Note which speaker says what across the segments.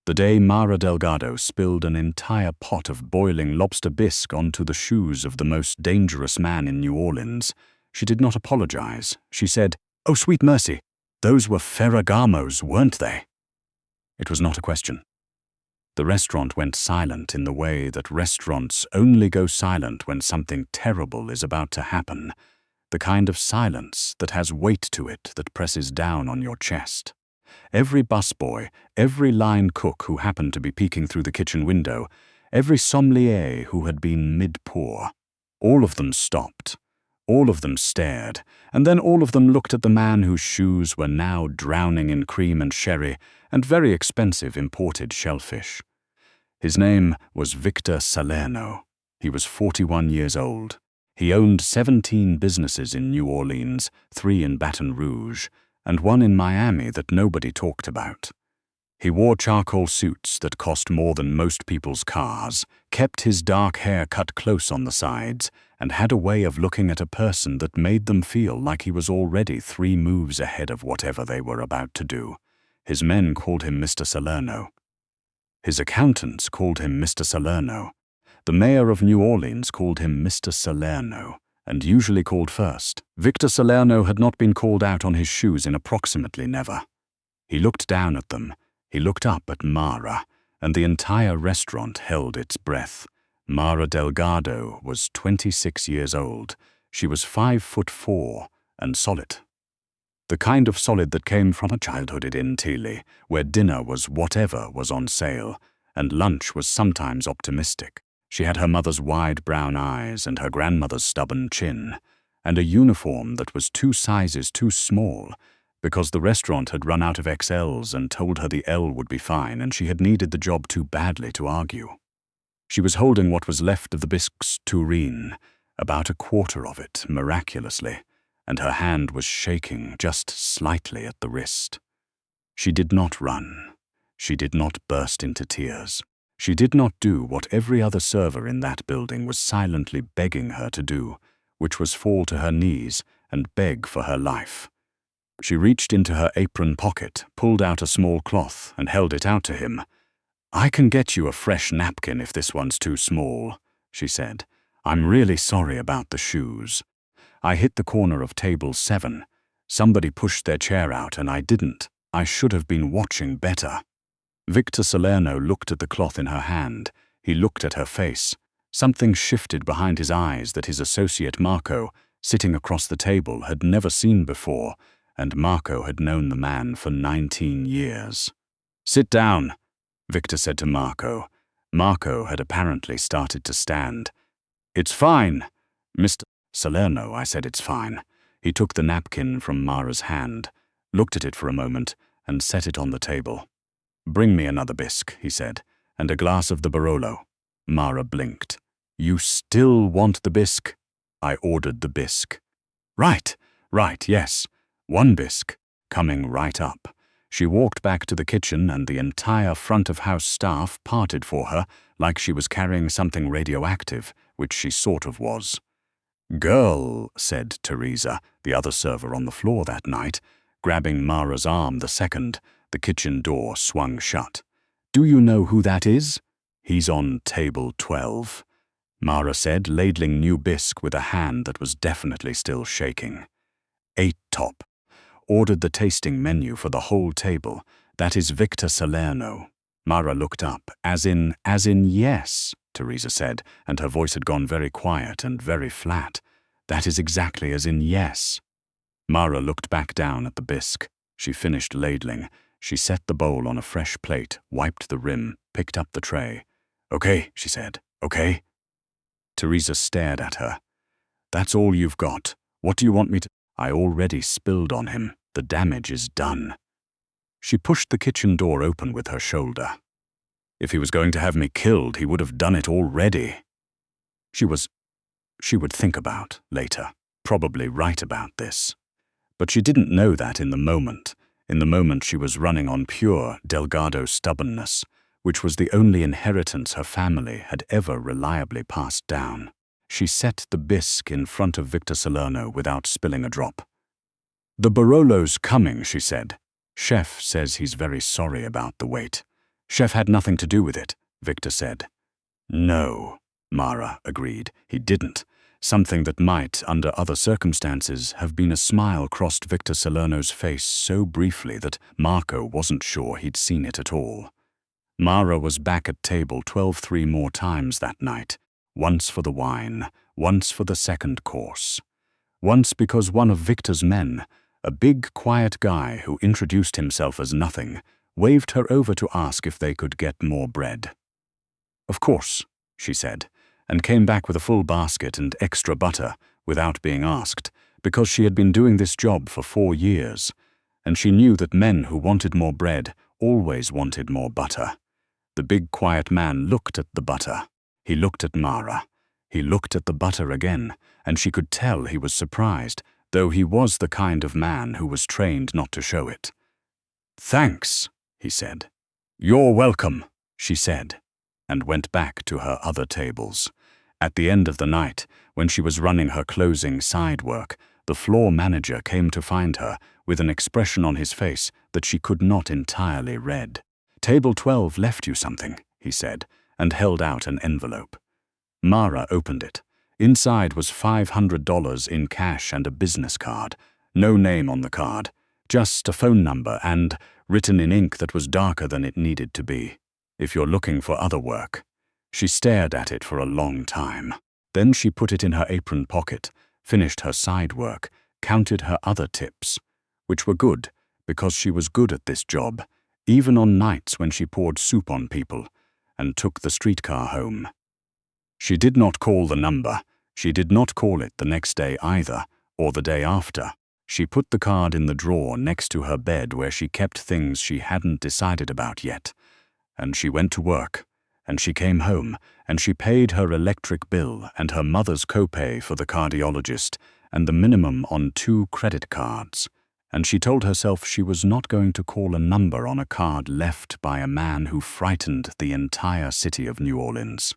Speaker 1: The day Mara Delgado spilled an entire pot of boiling lobster bisque onto the shoes of the most dangerous man in New Orleans, she did not apologize. She said, "Oh, sweet mercy, those were Ferragamos, weren't they?" It was not a question. The restaurant went silent in the way that restaurants only go silent when something terrible is about to happen, the kind of silence that has weight to it that presses down on your chest. Every busboy, every line cook who happened to be peeking through the kitchen window, every sommelier who had been mid-pour, all of them stopped. All of them stared, and then all of them looked at the man whose shoes were now drowning in cream and sherry and very expensive imported shellfish. His name was Victor Salerno. He was 41 years old. He owned 17 businesses in New Orleans, 3 in Baton Rouge, and 1 in Miami that nobody talked about. He wore charcoal suits that cost more than most people's cars, kept his dark hair cut close on the sides, and had a way of looking at a person that made them feel like he was already 3 moves ahead of whatever they were about to do. His men called him Mr. Salerno. His accountants called him Mr. Salerno. The mayor of New Orleans called him Mr. Salerno, and usually called first. Victor Salerno had not been called out on his shoes in approximately never. He looked down at them. He looked up at Mara, and the entire restaurant held its breath. Mara Delgado was 26 years old. She was 5'4" and solid. The kind of solid that came from a childhood in Tilly, where dinner was whatever was on sale, and lunch was sometimes optimistic. She had her mother's wide brown eyes and her grandmother's stubborn chin, and a uniform that was 2 sizes too small, because the restaurant had run out of XLs and told her the L would be fine, and she had needed the job too badly to argue. She was holding what was left of the bisque's tureen, about a quarter of it, miraculously, and her hand was shaking just slightly at the wrist. She did not run. She did not burst into tears. She did not do what every other server in that building was silently begging her to do, which was fall to her knees and beg for her life. She reached into her apron pocket, pulled out a small cloth, and held it out to him. "I can get you a fresh napkin if this one's too small," she said. "I'm really sorry about the shoes. I hit the corner of table 7. Somebody pushed their chair out and I didn't. I should have been watching better." Victor Salerno looked at the cloth in her hand. He looked at her face. Something shifted behind his eyes that his associate Marco, sitting across the table, had never seen before, and Marco had known the man for 19 years. "Sit down," Victor said to Marco. Marco had apparently started to stand. "It's fine, Mr. Salerno," I said. "It's fine." He took the napkin from Mara's hand, looked at it for a moment, and set it on the table. "Bring me another bisque," he said, "and a glass of the Barolo." Mara blinked. "You still want the bisque?" I ordered the bisque. Right, yes. 1 bisque, coming right up." She walked back to the kitchen and the entire front-of-house staff parted for her like she was carrying something radioactive, which she sort of was. "Girl," said Teresa, the other server on the floor that night, grabbing Mara's arm the second the kitchen door swung shut. "Do you know who that is?" "He's on table 12, Mara said, ladling new bisque with a hand that was definitely still shaking. 8 top. Ordered the tasting menu for the whole table. That is Victor Salerno." Mara looked up. As in yes, Teresa said, and her voice had gone very quiet and very flat. "That is exactly as in yes." Mara looked back down at the bisque. She finished ladling. She set the bowl on a fresh plate, wiped the rim, picked up the tray. "Okay," she said. "Okay." Teresa stared at her. "That's all you've got. What do you want me to—" "I already spilled on him. The damage is done." She pushed the kitchen door open with her shoulder. "If he was going to have me killed, he would have done it already." She would think about later, probably write about this. But she didn't know that in the moment. In the moment she was running on pure Delgado stubbornness, which was the only inheritance her family had ever reliably passed down. She set the bisque in front of Victor Salerno without spilling a drop. "The Barolo's coming," she said. "Chef says he's very sorry about the wait. Chef had nothing to do with it, Victor said. No, Mara agreed. He didn't. Something that might, under other circumstances, have been a smile crossed Victor Salerno's face so briefly that Marco wasn't sure he'd seen it at all. Mara was back at table 12 three more times that night, once for the wine, once for the second course. Once because one of Victor's men, a big, quiet guy who introduced himself as nothing, waved her over to ask if they could get more bread. Of course, she said, and came back with a full basket and extra butter without being asked, because she had been doing this job for 4 years, and she knew that men who wanted more bread always wanted more butter. The big, quiet man looked at the butter. He looked at Mara. He looked at the butter again, and she could tell he was surprised, though he was the kind of man who was trained not to show it. "Thanks," he said. "You're welcome," she said, and went back to her other tables. At the end of the night, when she was running her closing side work, the floor manager came to find her with an expression on his face that she could not entirely read. "Table 12 left you something," he said, and held out an envelope. Mara opened it. Inside was $500 in cash and a business card. No name on the card, just a phone number and, written in ink that was darker than it needed to be, "If you're looking for other work." She stared at it for a long time. Then she put it in her apron pocket, finished her side work, counted her other tips, which were good because she was good at this job, even on nights when she poured soup on people, and took the streetcar home. She did not call the number. She did not call it the next day either, or the day after. She put the card in the drawer next to her bed where she kept things she hadn't decided about yet. And she went to work, and she came home, and she paid her electric bill and her mother's copay for the cardiologist and the minimum on 2 credit cards. And she told herself she was not going to call a number on a card left by a man who frightened the entire city of New Orleans.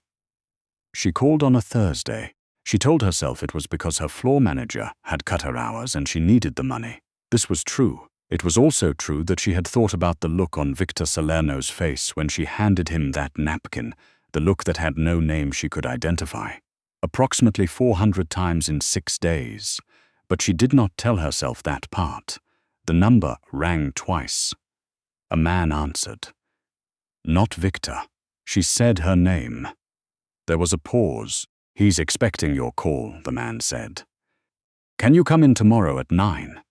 Speaker 1: She called on a Thursday. She told herself it was because her floor manager had cut her hours and she needed the money. This was true. It was also true that she had thought about the look on Victor Salerno's face when she handed him that napkin, the look that had no name she could identify. Approximately 400 times in 6 days. But she did not tell herself that part. The number rang twice. A man answered. Not Victor. She said her name. There was a pause. "He's expecting your call," the man said. "Can you come in tomorrow at 9?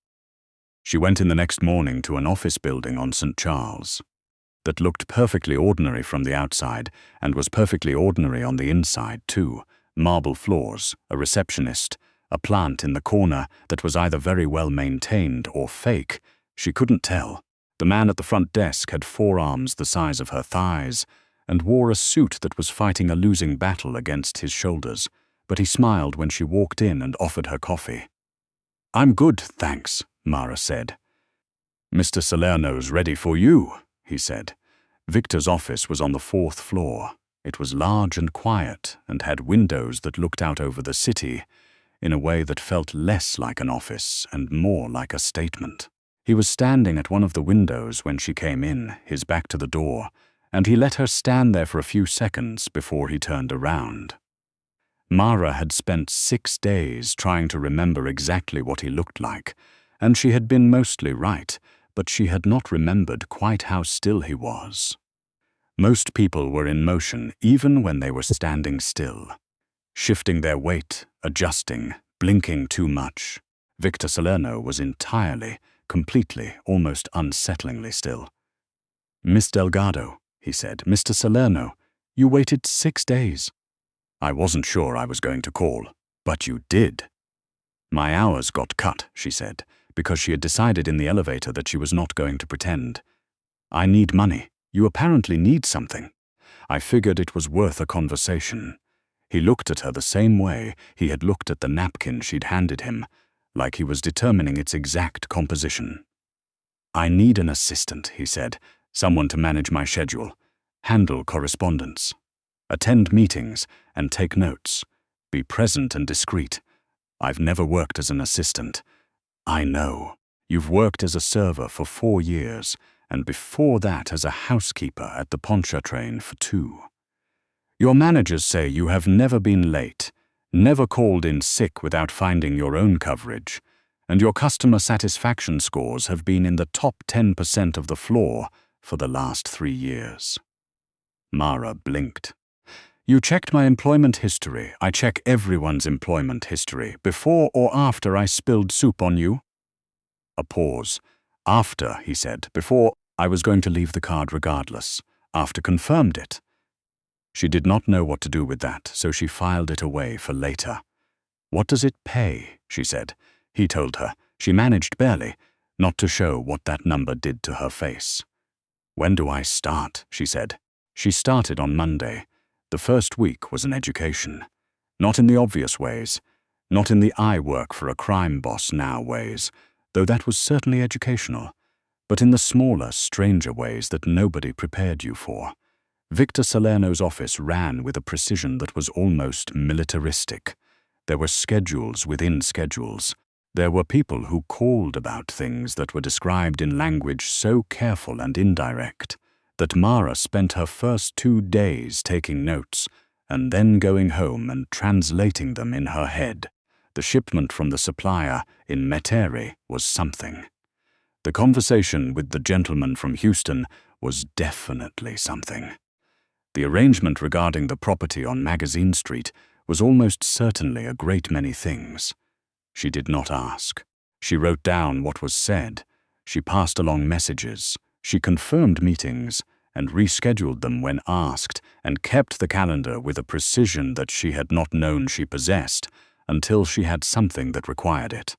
Speaker 1: She went in the next morning to an office building on St. Charles that looked perfectly ordinary from the outside and was perfectly ordinary on the inside too. Marble floors, a receptionist, a plant in the corner that was either very well maintained or fake. She couldn't tell. The man at the front desk had forearms the size of her thighs and wore a suit that was fighting a losing battle against his shoulders, but he smiled when she walked in and offered her coffee. "I'm good, thanks," Mara said. "Mr. Salerno's ready for you," he said. Victor's office was on the 4th floor. It was large and quiet and had windows that looked out over the city in a way that felt less like an office and more like a statement. He was standing at one of the windows when she came in, his back to the door, and he let her stand there for a few seconds before he turned around. Mara had spent 6 days trying to remember exactly what he looked like, and she had been mostly right, but she had not remembered quite how still he was. Most people were in motion even when they were standing still, shifting their weight, adjusting, blinking too much. Victor Salerno was entirely, completely, almost unsettlingly still. "Miss Delgado," he said. "Mr. Salerno, you waited 6 days. I wasn't sure I was going to call, but you did." "My hours got cut," she said, because she had decided in the elevator that she was not going to pretend. "I need money. You apparently need something." I figured it was worth a conversation. He looked at her the same way he had looked at the napkin she'd handed him, like he was determining its exact composition. "I need an assistant," he said. "Someone to manage my schedule, handle correspondence, attend meetings, and take notes. Be present and discreet. I've never worked as an assistant." "I know. You've worked as a server for 4 years, and before that as a housekeeper at the Pontchartrain for 2. Your managers say you have never been late, never called in sick without finding your own coverage, and your customer satisfaction scores have been in the top 10% of the floor for the last 3 years. Mara blinked. You checked my employment history. I check everyone's employment history, before or after I spilled soup on you. A pause. After, he said. Before, I was going to leave the card regardless. After confirmed it. She did not know what to do with that, so she filed it away for later. What does it pay? She said. He told her. She managed barely, not to show what that number did to her face. When do I start? She said. She started on Monday. The first week was an education. Not in the obvious ways. Not in the I work for a crime boss now ways, though that was certainly educational, but in the smaller, stranger ways that nobody prepared you for. Victor Salerno's office ran with a precision that was almost militaristic. There were schedules within schedules. There were people who called about things that were described in language so careful and indirect that Mara spent her first 2 days taking notes and then going home and translating them in her head. The shipment from the supplier in Metairie was something. The conversation with the gentleman from Houston was definitely something. The arrangement regarding the property on Magazine Street was almost certainly a great many things. She did not ask. She wrote down what was said. She passed along messages. She confirmed meetings and rescheduled them when asked, and kept the calendar with a precision that she had not known she possessed until she had something that required it.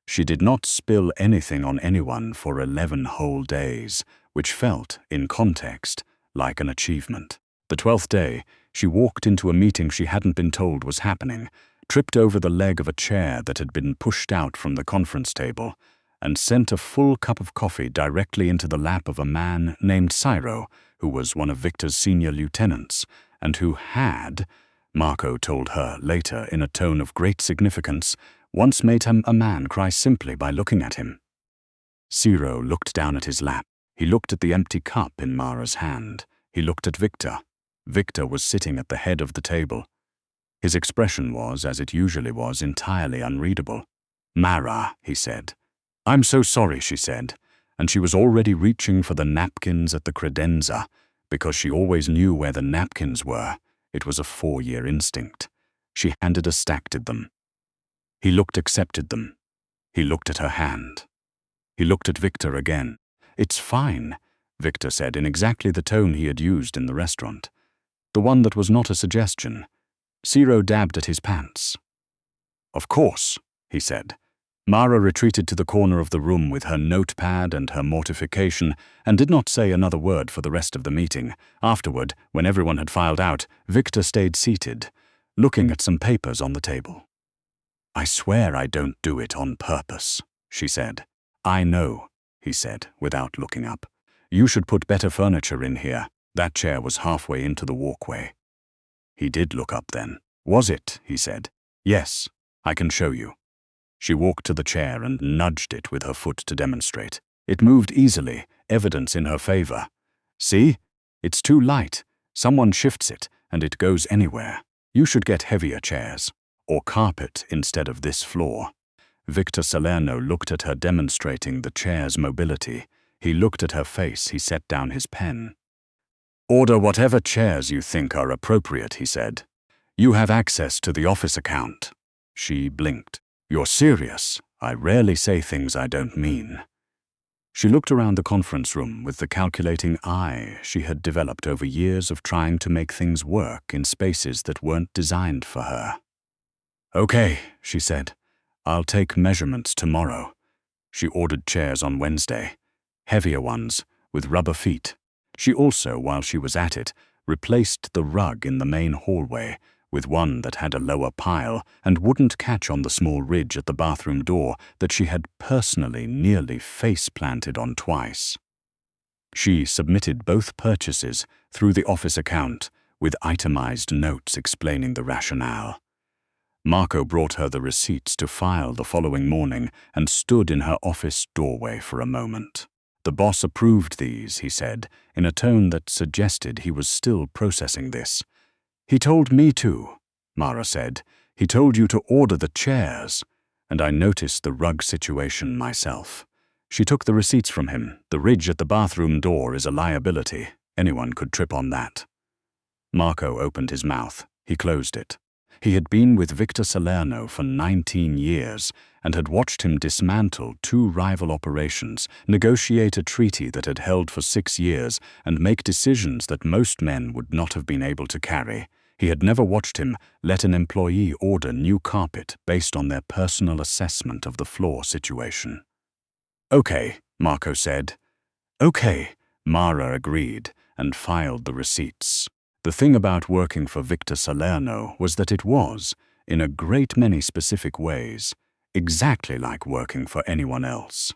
Speaker 1: She did not spill anything on anyone for 11 whole days, which felt, in context, like an achievement. The 12th day, she walked into a meeting she hadn't been told was happening, tripped over the leg of a chair that had been pushed out from the conference table, and sent a full cup of coffee directly into the lap of a man named Ciro, who was one of Victor's senior lieutenants, and who had, Marco told her later in a tone of great significance, once made him a man cry simply by looking at him. Ciro looked down at his lap. He looked at the empty cup in Mara's hand. He looked at Victor. Victor was sitting at the head of the table. His expression was, as it usually was, entirely unreadable. Mara, he said. I'm so sorry, she said, and she was already reaching for the napkins at the credenza, because she always knew where the napkins were. It was a 4-year instinct. She handed a stack to them. He accepted them. He looked at her hand. He looked at Victor again. It's fine, Victor said in exactly the tone he had used in the restaurant. The one that was not a suggestion. Ciro dabbed at his pants. Of course, he said. Mara retreated to the corner of the room with her notepad and her mortification and did not say another word for the rest of the meeting. Afterward, when everyone had filed out, Victor stayed seated, looking at some papers on the table. I swear I don't do it on purpose, she said. I know, he said, without looking up. You should put better furniture in here. That chair was halfway into the walkway. He did look up then. Was it? He said. Yes, I can show you. She walked to the chair and nudged it with her foot to demonstrate. It moved easily, evidence in her favor. See? It's too light. Someone shifts it, and it goes anywhere. You should get heavier chairs, or carpet instead of this floor. Victor Salerno looked at her demonstrating the chair's mobility. He looked at her face. He set down his pen. Order whatever chairs you think are appropriate, he said. You have access to the office account. She blinked. You're serious? I rarely say things I don't mean. She looked around the conference room with the calculating eye she had developed over years of trying to make things work in spaces that weren't designed for her. Okay, she said. I'll take measurements tomorrow. She ordered chairs on Wednesday. Heavier ones, with rubber feet. She also, while she was at it, replaced the rug in the main hallway with one that had a lower pile and wouldn't catch on the small ridge at the bathroom door that she had personally nearly face-planted on twice. She submitted both purchases through the office account with itemized notes explaining the rationale. Marco brought her the receipts to file the following morning and stood in her office doorway for a moment. The boss approved these, he said, in a tone that suggested he was still processing this. He told me to, Mara said. He told you to order the chairs. And I noticed the rug situation myself. She took the receipts from him. The ridge at the bathroom door is a liability. Anyone could trip on that. Marco opened his mouth. He closed it. He had been with Victor Salerno for 19 years and had watched him dismantle 2 rival operations, negotiate a treaty that had held for 6 years, and make decisions that most men would not have been able to carry. He had never watched him let an employee order new carpet based on their personal assessment of the floor situation. "Okay," Marco said. "Okay," Mara agreed and filed the receipts. The thing about working for Victor Salerno was that it was, in a great many specific ways, exactly like working for anyone else.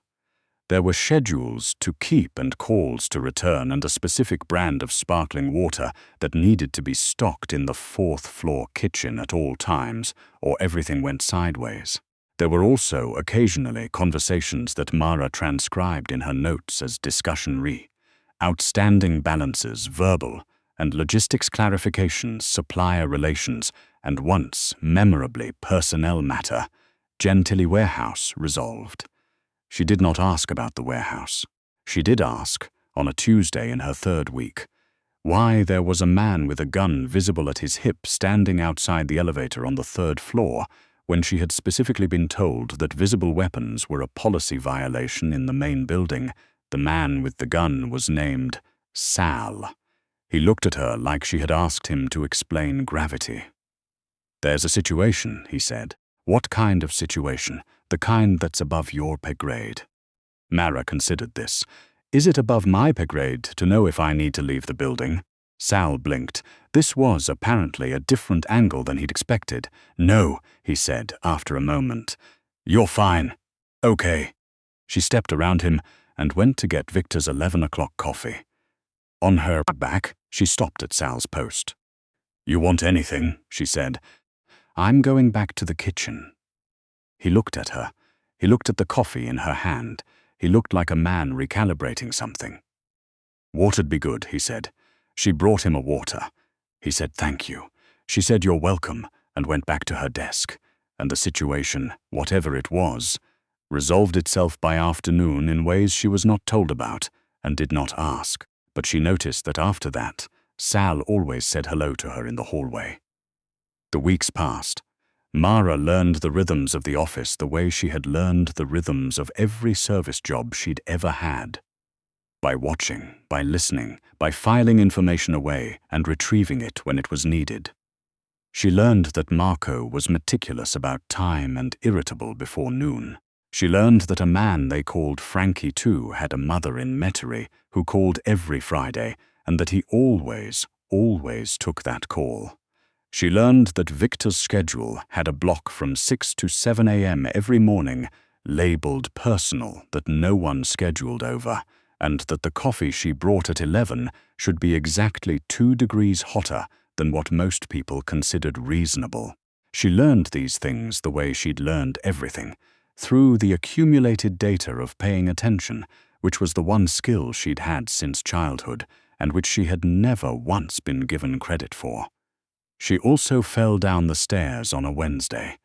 Speaker 1: There were schedules to keep and calls to return and a specific brand of sparkling water that needed to be stocked in the 4th floor kitchen at all times, or everything went sideways. There were also occasionally conversations that Mara transcribed in her notes as discussion outstanding balances, verbal, and logistics clarifications, supplier relations, and once, memorably, personnel matter, Gentilly warehouse resolved. She did not ask about the warehouse. She did ask, on a Tuesday in her 3rd week, why there was a man with a gun visible at his hip standing outside the elevator on the 3rd floor when she had specifically been told that visible weapons were a policy violation in the main building. The man with the gun was named Sal. He looked at her like she had asked him to explain gravity. "There's a situation," he said. "What kind of situation? The kind that's above your pay grade." Mara considered this. "Is it above my pay grade to know if I need to leave the building?" Sal blinked. This was apparently a different angle than he'd expected. "No," he said after a moment. "You're fine." "Okay." She stepped around him and went to get Victor's 11 o'clock coffee. On her back, she stopped at Sal's post. "You want anything?" she said. "I'm going back to the kitchen." He looked at her. He looked at the coffee in her hand. He looked like a man recalibrating something. "Water'd be good," he said. She brought him a water. He said thank you. She said you're welcome and went back to her desk. And the situation, whatever it was, resolved itself by afternoon in ways she was not told about and did not ask. But she noticed that after that, Sal always said hello to her in the hallway. The weeks passed. Mara learned the rhythms of the office the way she had learned the rhythms of every service job she'd ever had. By watching, by listening, by filing information away and retrieving it when it was needed. She learned that Marco was meticulous about time and irritable before noon. She learned that a man they called Frankie too had a mother in Metairie who called every Friday, and that he always took that call. She learned that Victor's schedule had a block from 6 to 7 a.m. every morning, labeled personal, that no one scheduled over, and that the coffee she brought at 11 should be exactly 2 degrees hotter than what most people considered reasonable. She learned these things the way she'd learned everything, through the accumulated data of paying attention, which was the one skill she'd had since childhood, and which she had never once been given credit for. She also fell down the stairs on a Wednesday.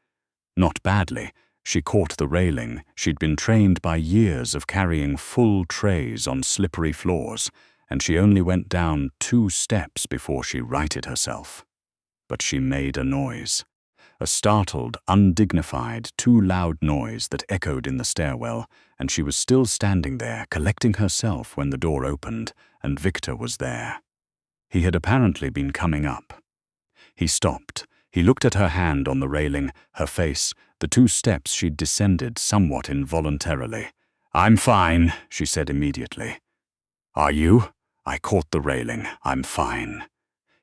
Speaker 1: Not badly. She caught the railing. She'd been trained by years of carrying full trays on slippery floors, and she only went down 2 steps before she righted herself. But she made a noise. A startled, undignified, too loud noise that echoed in the stairwell, and she was still standing there, collecting herself when the door opened, and Victor was there. He had apparently been coming up. He stopped. He looked at her hand on the railing, her face, the 2 steps she'd descended somewhat involuntarily. "I'm fine," she said immediately. "Are you?" "I caught the railing. I'm fine."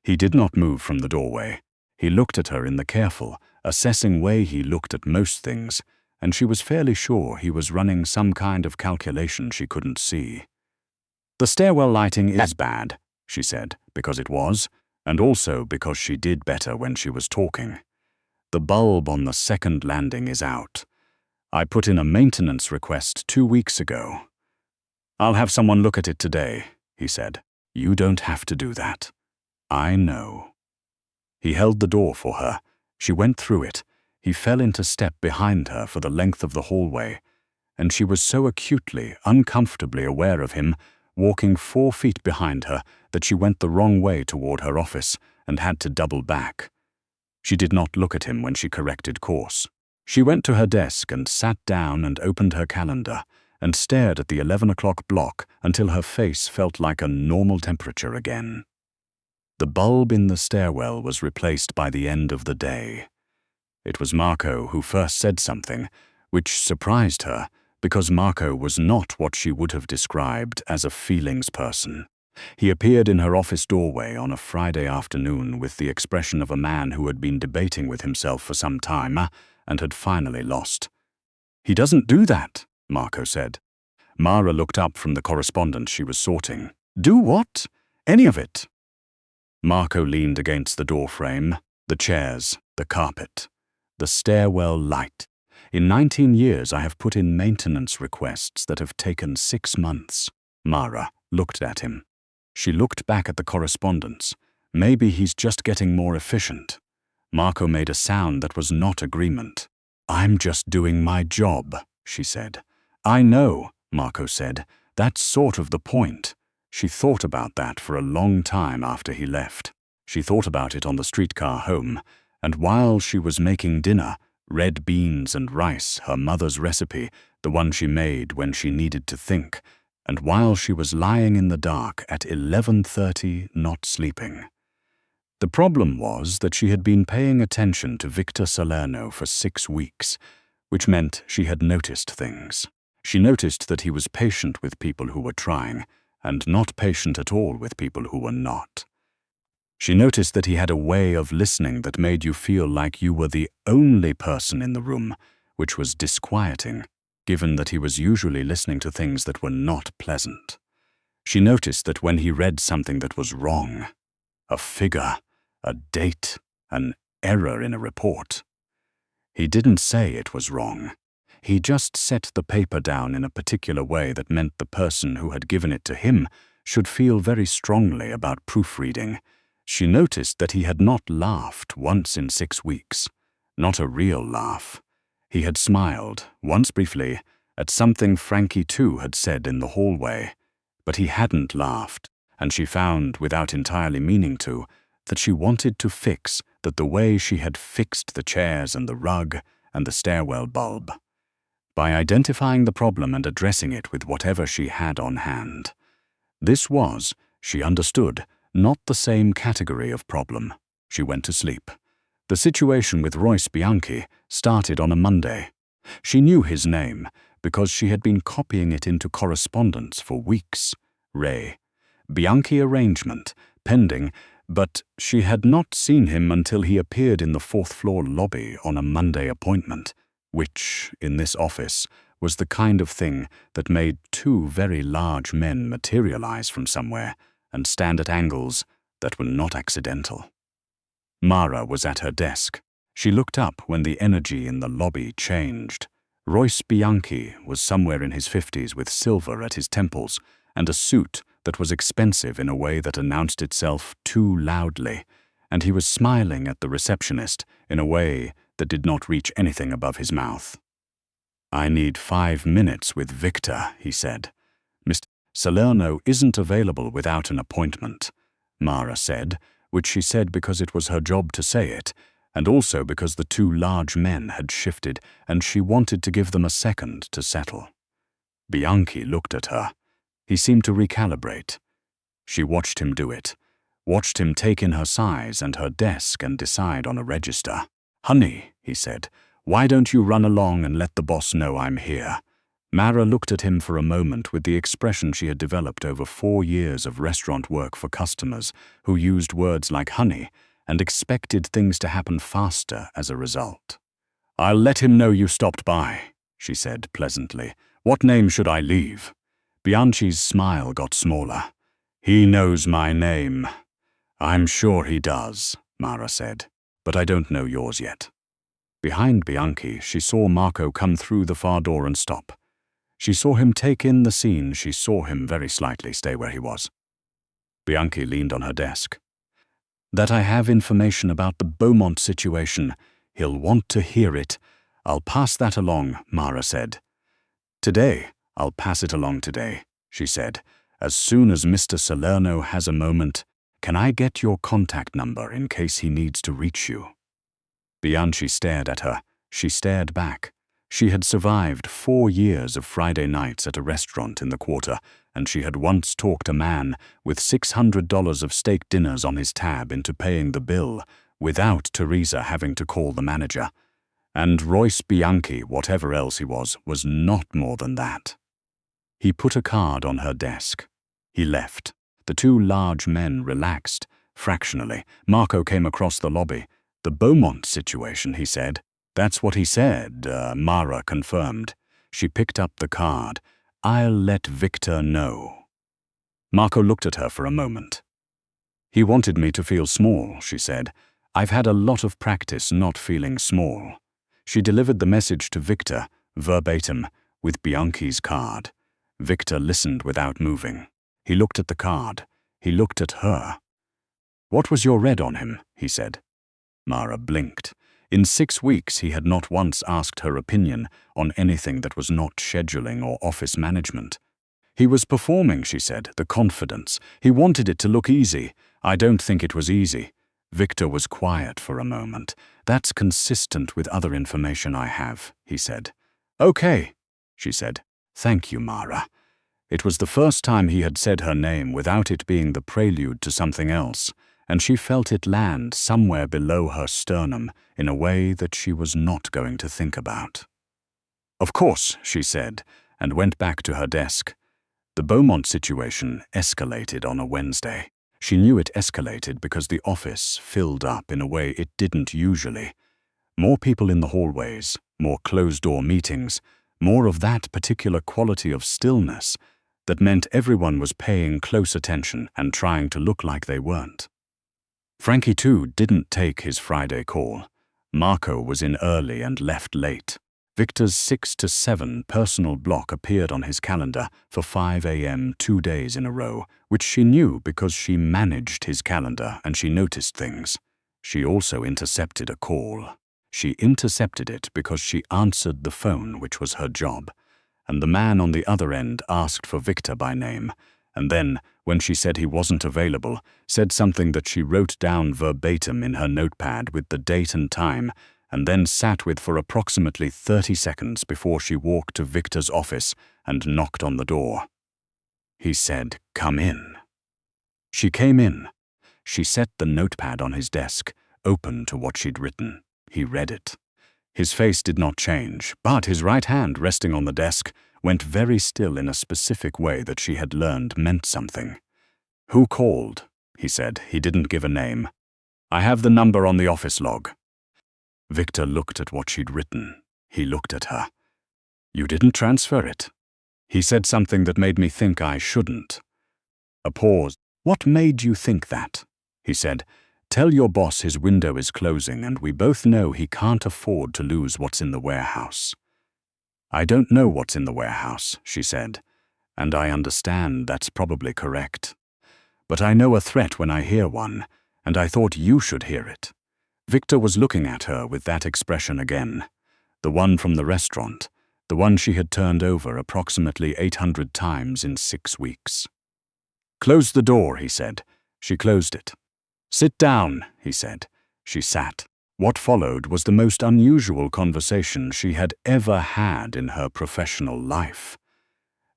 Speaker 1: He did not move from the doorway. He looked at her in the careful, assessing way he looked at most things, and she was fairly sure he was running some kind of calculation she couldn't see. "The stairwell lighting is bad," she said, because it was, and also because she did better when she was talking. "The bulb on the 2nd landing is out. I put in a maintenance request 2 weeks ago." I'll have someone look at it today, he said. You don't have to do that. I know. He held the door for her. She went through it. He fell into step behind her for the length of the hallway, and she was so acutely, uncomfortably aware of him, walking 4 feet behind her, that she went the wrong way toward her office and had to double back. She did not look at him when she corrected course. She went to her desk and sat down and opened her calendar and stared at the 11 o'clock block until her face felt like a normal temperature again. The bulb in the stairwell was replaced by the end of the day. It was Marco who first said something, which surprised her because Marco was not what she would have described as a feelings person. He appeared in her office doorway on a Friday afternoon with the expression of a man who had been debating with himself for some time and had finally lost. He doesn't do that, Marco said. Mara looked up from the correspondence she was sorting. Do what? Any of it? Marco leaned against the doorframe, the chairs, the carpet, the stairwell light. In 19 years I have put in maintenance requests that have taken 6 months. Mara looked at him. She looked back at the correspondence. Maybe he's just getting more efficient. Marco made a sound that was not agreement. I'm just doing my job, she said. I know, Marco said. That's sort of the point. She thought about that for a long time after he left. She thought about it on the streetcar home, and while she was making dinner, red beans and rice, her mother's recipe, the one she made when she needed to think, and while she was lying in the dark at 11:30 not sleeping. The problem was that she had been paying attention to Victor Salerno for 6 weeks, which meant she had noticed things. She noticed that he was patient with people who were trying, and not patient at all with people who were not. She noticed that he had a way of listening that made you feel like you were the only person in the room, which was disquieting, given that he was usually listening to things that were not pleasant. She noticed that when he read something that was wrong, a figure, a date, an error in a report, he didn't say it was wrong. He just set the paper down in a particular way that meant the person who had given it to him should feel very strongly about proofreading. She noticed that he had not laughed once in 6 weeks. Not a real laugh. He had smiled, once briefly, at something Frankie too had said in the hallway, but he hadn't laughed, and she found, without entirely meaning to, that she wanted to fix that the way she had fixed the chairs and the rug and the stairwell bulb, by identifying the problem and addressing it with whatever she had on hand. This was, she understood, not the same category of problem. She went to sleep. The situation with Royce Bianchi started on a Monday. She knew his name because she had been copying it into correspondence for weeks. Ray. Bianchi arrangement, pending, but she had not seen him until he appeared in the 4th-floor lobby on a Monday appointment, which, in this office, was the kind of thing that made 2 very large men materialize from somewhere and stand at angles that were not accidental. Mara was at her desk. She looked up when the energy in the lobby changed. Royce Bianchi was somewhere in his 50s with silver at his temples and a suit that was expensive in a way that announced itself too loudly, and he was smiling at the receptionist in a way that did not reach anything above his mouth. I need 5 minutes with Victor, he said. Mr. Salerno isn't available without an appointment, Mara said, which she said because it was her job to say it, and also because the 2 large men had shifted and she wanted to give them a second to settle. Bianchi looked at her. He seemed to recalibrate. She watched him do it, watched him take in her size and her desk and decide on a register. Honey, he said, why don't you run along and let the boss know I'm here? Mara looked at him for a moment with the expression she had developed over 4 years of restaurant work for customers who used words like honey and expected things to happen faster as a result. I'll let him know you stopped by, she said pleasantly. What name should I leave? Bianchi's smile got smaller. He knows my name. I'm sure he does, Mara said, but I don't know yours yet. Behind Bianchi, she saw Marco come through the far door and stop. She saw him take in the scene. She saw him very slightly stay where he was. Bianchi leaned on her desk. That I have information about the Beaumont situation. He'll want to hear it. I'll pass that along, Mara said. Today, I'll pass it along today, she said. As soon as Mr. Salerno has a moment, can I get your contact number in case he needs to reach you? Bianchi stared at her. She stared back. She had survived 4 years of Friday nights at a restaurant in the Quarter, and she had once talked a man with $600 of steak dinners on his tab into paying the bill without Teresa having to call the manager. And Royce Bianchi, whatever else he was not more than that. He put a card on her desk. He left. The two large men relaxed. Fractionally, Marco came across the lobby. The Beaumont situation, he said. That's what he said, Mara confirmed. She picked up the card. I'll let Victor know. Marco looked at her for a moment. He wanted me to feel small, she said. I've had a lot of practice not feeling small. She delivered the message to Victor, verbatim, with Bianchi's card. Victor listened without moving. He looked at the card. He looked at her. What was your read on him? He said. Mara blinked. In 6 weeks, he had not once asked her opinion on anything that was not scheduling or office management. He was performing, she said, the confidence. He wanted it to look easy. I don't think it was easy. Victor was quiet for a moment. That's consistent with other information I have, he said. Okay, she said. Thank you, Mara. It was the first time he had said her name without it being the prelude to something else, and she felt it land somewhere below her sternum in a way that she was not going to think about. Of course, she said, and went back to her desk. The Beaumont situation escalated on a Wednesday. She knew it escalated because the office filled up in a way it didn't usually. More people in the hallways, more closed-door meetings, more of that particular quality of stillness that meant everyone was paying close attention and trying to look like they weren't. Frankie, too, didn't take his Friday call. Marco was in early and left late. Victor's 6 to 7 personal block appeared on his calendar for 5 a.m. 2 days in a row, which she knew because she managed his calendar and she noticed things. She also intercepted a call. She intercepted it because she answered the phone, which was her job, and the man on the other end asked for Victor by name, and then, when she said he wasn't available, said something that she wrote down verbatim in her notepad with the date and time, and then sat with for approximately 30 seconds before she walked to Victor's office and knocked on the door. He said, "Come in." She came in. She set the notepad on his desk, open to what she'd written. He read it. His face did not change, but his right hand resting on the desk went very still in a specific way that she had learned meant something. "Who called?" he said. He didn't give a name. "I have the number on the office log." Victor looked at what she'd written. He looked at her. "You didn't transfer it." He said something that made me think I shouldn't. A pause. "What made you think that?" he said. "Tell your boss his window is closing and we both know he can't afford to lose what's in the warehouse." "I don't know what's in the warehouse," she said, "and I understand that's probably correct. But I know a threat when I hear one, and I thought you should hear it." Victor was looking at her with that expression again, the one from the restaurant, the one she had turned over approximately 800 times in 6 weeks. "Close the door," he said. She closed it. "Sit down," he said. She sat. What followed was the most unusual conversation she had ever had in her professional life.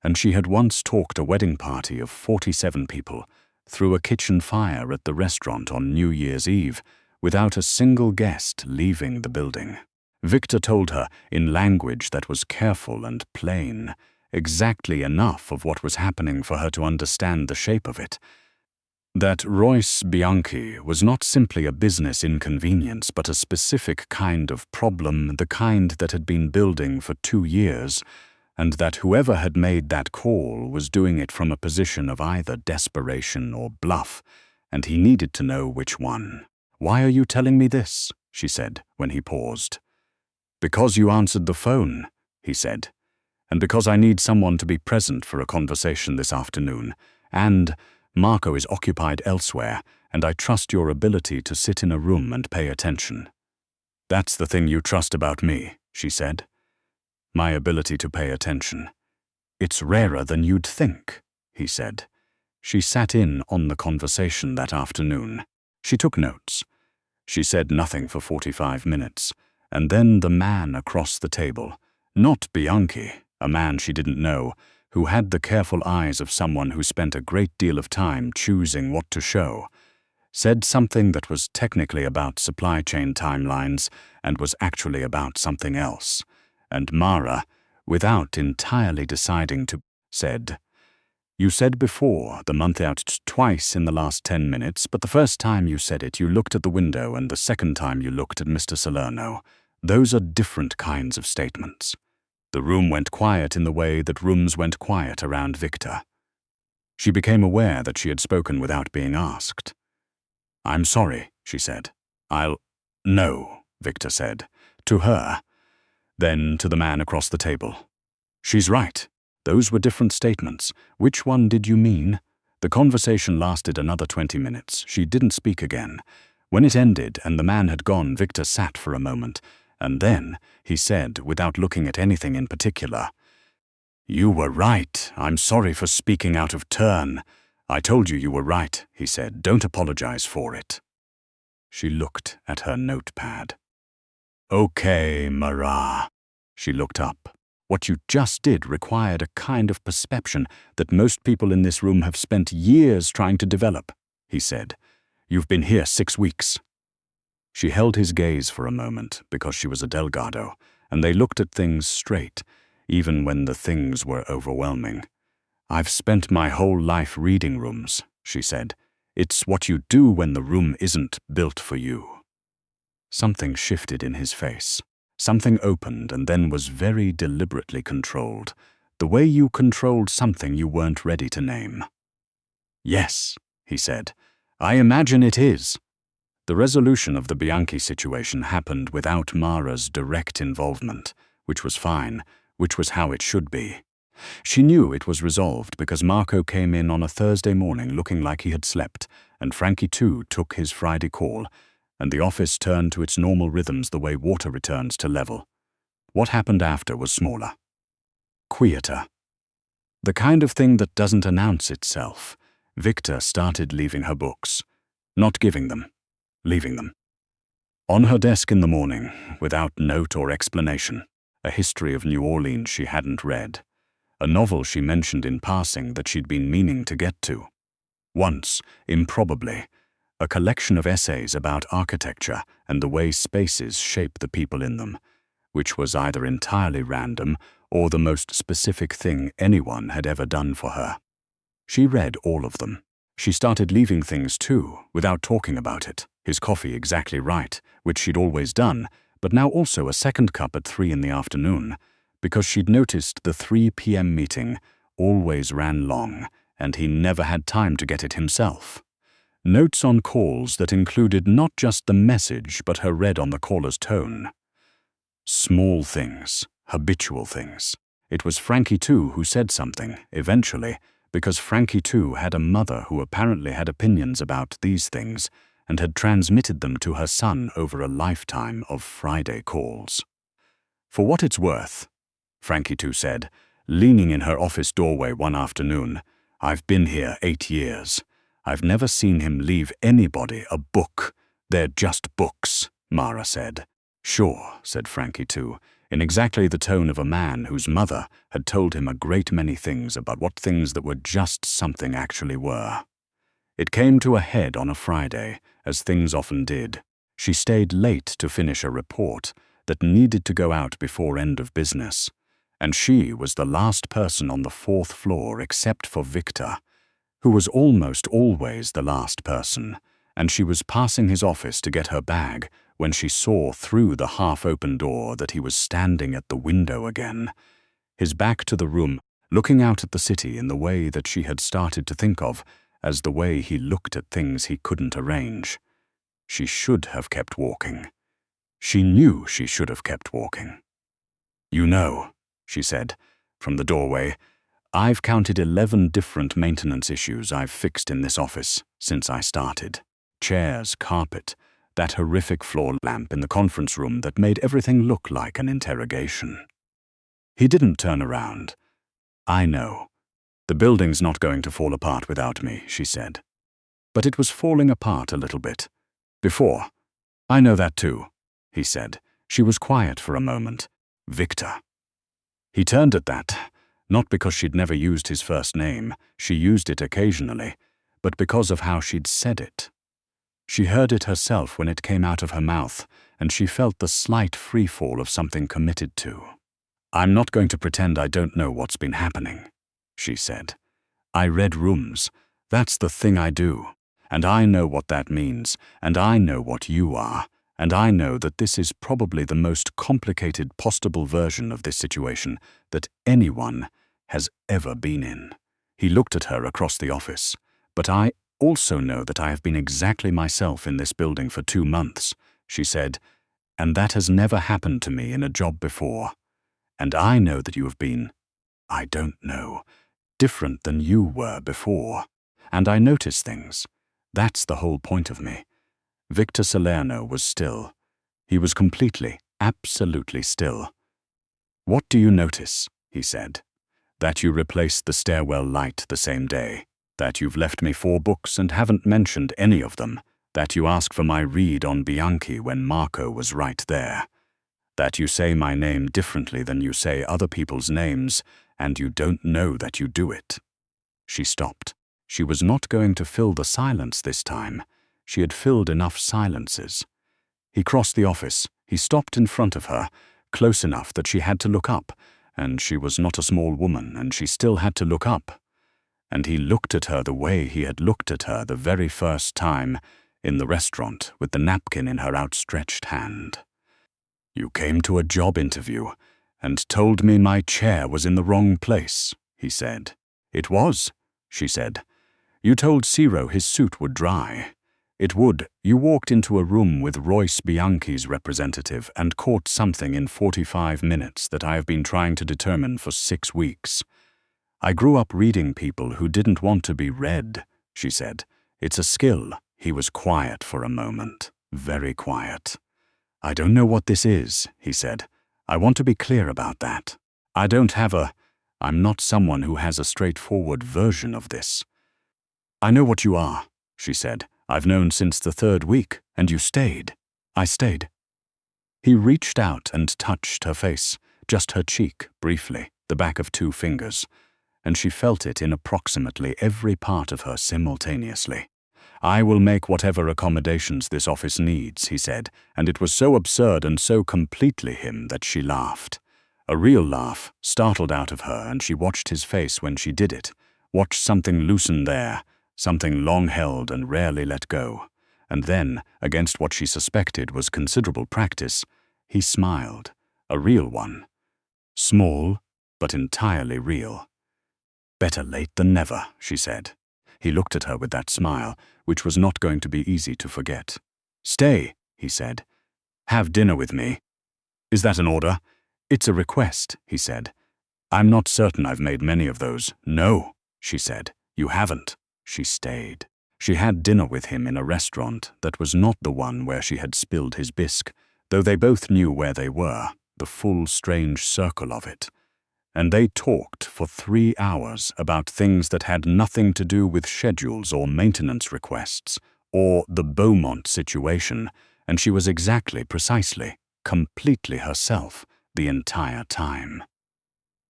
Speaker 1: And she had once talked a wedding party of 47 people through a kitchen fire at the restaurant on New Year's Eve without a single guest leaving the building. Victor told her, in language that was careful and plain, exactly enough of what was happening for her to understand the shape of it. That Royce Bianchi was not simply a business inconvenience, but a specific kind of problem, the kind that had been building for 2 years, and that whoever had made that call was doing it from a position of either desperation or bluff, and he needed to know which one. "Why are you telling me this?" she said when he paused. "Because you answered the phone," he said. and because I need someone to be present for a conversation this afternoon, and Marco is occupied elsewhere, and I trust your ability to sit in a room and pay attention." "That's the thing you trust about me," she said. "My ability to pay attention. It's rarer than you'd think," he said. She sat in on the conversation that afternoon. She took notes. She said nothing for 45 minutes, and then the man across the table, not Bianchi, a man she didn't know, who had the careful eyes of someone who spent a great deal of time choosing what to show, said something that was technically about supply chain timelines and was actually about something else. And Mara, without entirely deciding to, said, "You said before the month out twice in the last 10 minutes, but the first time you said it, you looked at the window, and the second time you looked at Mr. Salerno. Those are different kinds of statements." The room went quiet in the way that rooms went quiet around Victor. She became aware that she had spoken without being asked. "I'm sorry," she said. "No," Victor said, to her, then to the man across the table. "She's right. Those were different statements. Which one did you mean?" The conversation lasted another 20 minutes. She didn't speak again. When it ended and the man had gone, Victor sat for a moment, and then he said, without looking at anything in particular, "You were right. I'm sorry for speaking out of turn. I told you were right," he said. "Don't apologize for it." She looked at her notepad. "Okay, Mara." She looked up. "What you just did required a kind of perception that most people in this room have spent years trying to develop," he said. "You've been here 6 weeks. She held his gaze for a moment because she was a Delgado, and they looked at things straight, even when the things were overwhelming. "I've spent my whole life reading rooms," she said. "It's what you do when the room isn't built for you." Something shifted in his face. Something opened and then was very deliberately controlled, the way you controlled something you weren't ready to name. "Yes," he said. "I imagine it is." The resolution of the Bianchi situation happened without Mara's direct involvement, which was fine, which was how it should be. She knew it was resolved because Marco came in on a Thursday morning looking like he had slept, and Frankie too took his Friday call, and the office turned to its normal rhythms the way water returns to level. What happened after was smaller, quieter. The kind of thing that doesn't announce itself. Victor started leaving her books. Not giving them. Leaving them. On her desk in the morning, without note or explanation, a history of New Orleans she hadn't read. A novel she mentioned in passing that she'd been meaning to get to. Once, improbably, a collection of essays about architecture and the way spaces shape the people in them, which was either entirely random or the most specific thing anyone had ever done for her. She read all of them. She started leaving things too, without talking about it. His coffee exactly right, which she'd always done, but now also a second cup at 3 in the afternoon, because she'd noticed the 3 p.m. meeting always ran long, and he never had time to get it himself. Notes on calls that included not just the message, but her read on the caller's tone. Small things, habitual things. It was Frankie too who said something, eventually, because Frankie too had a mother who apparently had opinions about these things and had transmitted them to her son over a lifetime of Friday calls. "For what it's worth," Frankie too said, leaning in her office doorway one afternoon, "I've been here 8 years. I've never seen him leave anybody a book. They're just books," Mara said. "Sure," said Frankie too, in exactly the tone of a man whose mother had told him a great many things about what things that were just something actually were. It came to a head on a Friday, as things often did. She stayed late to finish a report that needed to go out before end of business, and she was the last person on the 4th floor except for Victor, who was almost always the last person, and she was passing his office to get her bag when she saw through the half-open door that he was standing at the window again, his back to the room, looking out at the city in the way that she had started to think of as the way he looked at things he couldn't arrange. She should have kept walking. She knew she should have kept walking. "You know," she said, from the doorway. "I've counted 11 different maintenance issues I've fixed in this office since I started. Chairs, carpet, that horrific floor lamp in the conference room that made everything look like an interrogation." He didn't turn around. "I know. The building's not going to fall apart without me," she said. "But it was falling apart a little bit. Before." "I know that too," he said. She was quiet for a moment. "Victor." He turned at that, not because she'd never used his first name, she used it occasionally, but because of how she'd said it. She heard it herself when it came out of her mouth, and she felt the slight freefall of something committed to. "I'm not going to pretend I don't know what's been happening," she said. "I read rooms. That's the thing I do. And I know what that means, and I know what you are, and I know that this is probably the most complicated possible version of this situation that anyone has ever been in." He looked at her across the office. "But I also know that I have been exactly myself in this building for 2 months," she said, "and that has never happened to me in a job before. And I know that you have been, I don't know, different than you were before. And I notice things. That's the whole point of me." Victor Salerno was still. He was completely, absolutely still. "What do you notice?" he said. "That you replaced the stairwell light the same day. That you've left me 4 books and haven't mentioned any of them. That you asked for my read on Bianchi when Marco was right there. That you say my name differently than you say other people's names, and you don't know that you do it." She stopped. She was not going to fill the silence this time. She had filled enough silences. He crossed the office. He stopped in front of her, close enough that she had to look up, and she was not a small woman, and she still had to look up. And he looked at her the way he had looked at her the very first time, in the restaurant with the napkin in her outstretched hand. "You came to a job interview and told me my chair was in the wrong place," he said. "It was," she said. "You told Ciro his suit would dry. It would. You walked into a room with Royce Bianchi's representative and caught something in 45 minutes that I have been trying to determine for 6 weeks. I grew up reading people who didn't want to be read," she said. "It's a skill." He was quiet for a moment, very quiet. "I don't know what this is," he said. "I want to be clear about that. I'm not someone who has a straightforward version of this." "I know what you are," she said. "I've known since the 3rd week, and you stayed." "I stayed." He reached out and touched her face, just her cheek, briefly, the back of 2 fingers, and she felt it in approximately every part of her simultaneously. "I will make whatever accommodations this office needs," he said, and it was so absurd and so completely him that she laughed. A real laugh startled out of her, and she watched his face when she did it, watched something loosen there, something long held and rarely let go. And then, against what she suspected was considerable practice, he smiled, a real one. Small, but entirely real. "Better late than never," she said. He looked at her with that smile, which was not going to be easy to forget. "Stay," he said. "Have dinner with me." "Is that an order?" "It's a request," he said. "I'm not certain I've made many of those." "No," she said. "You haven't." She stayed. She had dinner with him in a restaurant that was not the one where she had spilled his bisque, though they both knew where they were, the full strange circle of it. And they talked for 3 hours about things that had nothing to do with schedules or maintenance requests, or the Beaumont situation, and she was exactly, precisely, completely herself the entire time.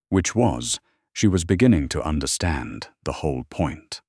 Speaker 1: Which was, she was beginning to understand the whole point.